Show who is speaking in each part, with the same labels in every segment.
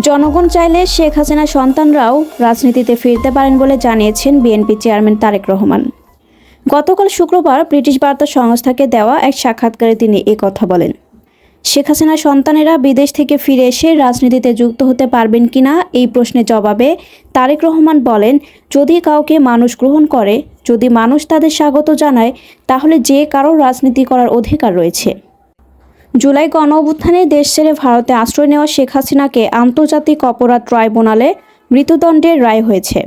Speaker 1: জনগণ চাইলে শেখ হাসিনার সন্তানরাও রাজনীতিতে ফিরতে পারেন বলে জানিয়েছেন বিএনপি চেয়ারম্যান তারেক রহমান। গতকাল শুক্রবার ব্রিটিশ বার্তা সংস্থাকে দেওয়া এক সাক্ষাৎকারে তিনি কথা বলেন। শেখ হাসিনার সন্তানেরা বিদেশ থেকে ফিরে এসে রাজনীতিতে যুক্ত হতে পারবেন কিনা এই প্রশ্নের জবাবে তারেক রহমান বলেন, যদি কাউকে মানুষ গ্রহণ করে, যদি মানুষ তাদের স্বাগত জানায়, তাহলে যে কারো রাজনীতি করার অধিকার রয়েছে। জুলাই গণঅভ্যুত্থানে দেশ ছেড়ে ভারতে আশ্রয় নেওয়া শেখ হাসিনাকে আন্তর্জাতিক অপরাধ ট্রাইব্যুনালে মৃত্যুদণ্ডের রায় হয়েছে।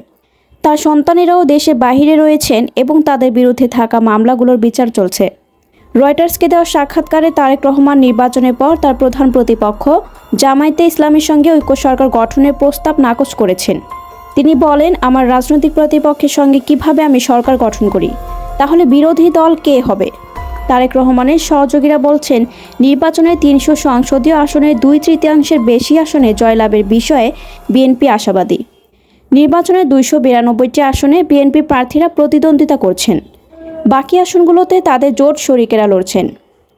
Speaker 1: তার সন্তানেরাও দেশে বাহিরে রয়েছেন এবং তাদের বিরুদ্ধে থাকা মামলাগুলোর বিচার চলছে। রয়টার্সকে দেওয়া সাক্ষাৎকারে তারেক রহমান নির্বাচনের পর তার প্রধান প্রতিপক্ষ জামায়াতে ইসলামীর সঙ্গে ঐক্য সরকার গঠনের প্রস্তাব নাকচ করেছেন। তিনি বলেন, আমার রাজনৈতিক প্রতিপক্ষের সঙ্গে কিভাবে আমি সরকার গঠন করি, তাহলে বিরোধী দল কে হবে? তারেক রহমানের সহযোগীরা বলছেন, নির্বাচনের ৩০০ সংসদীয় আসনের ২/৩ বেশি আসনে জয়লাভের বিষয়ে বিএনপি আশাবাদী। নির্বাচনের ২৯২টি আসনে বিএনপি প্রার্থীরা প্রতিদ্বন্দ্বিতা করছেন। বাকি আসনগুলোতে তাদের জোট শরিকেরা লড়ছেন।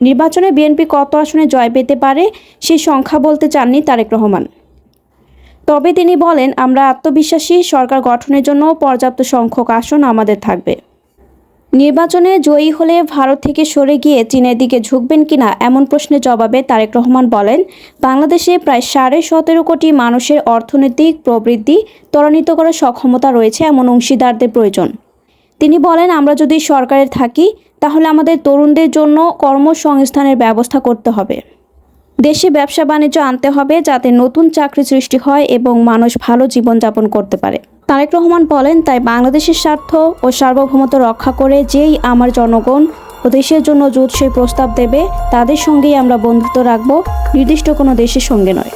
Speaker 1: নির্বাচনে বিএনপি কত আসনে জয় পেতে পারে সেই সংখ্যা বলতে চাননি তারেক রহমান। তবে তিনি বলেন, আমরা আত্মবিশ্বাসী, সরকার গঠনের জন্য পর্যাপ্ত সংখ্যক আসন আমাদের থাকবে। নির্বাচনে জয়ী হলে ভারত থেকে সরে গিয়ে চীনের দিকে ঝুঁকবেন কিনা এমন প্রশ্নের জবাবে তারেক রহমান বলেন, বাংলাদেশে প্রায় 17.5 কোটি মানুষের অর্থনৈতিক প্রবৃদ্ধি ত্বরান্বিত করার সক্ষমতা রয়েছে এমন অংশীদারদের প্রয়োজন। তিনি বলেন, আমরা যদি সরকারে থাকি তাহলে আমাদের তরুণদের জন্য কর্মসংস্থানের ব্যবস্থা করতে হবে। দেশে ব্যবসা বাণিজ্য আনতে হবে যাতে নতুন চাকরি সৃষ্টি হয় এবং মানুষ ভালো জীবনযাপন করতে পারে। তারেক রহমান বলেন, তাই বাংলাদেশের স্বার্থ ও সার্বভৌমত্ব রক্ষা করে যেই আমার জনগণ ও দেশের জন্য জুৎসই প্রস্তাব দেবে তাদের সঙ্গেই আমরা বন্ধুত্ব রাখব, নির্দিষ্ট কোনো দেশের সঙ্গে নয়।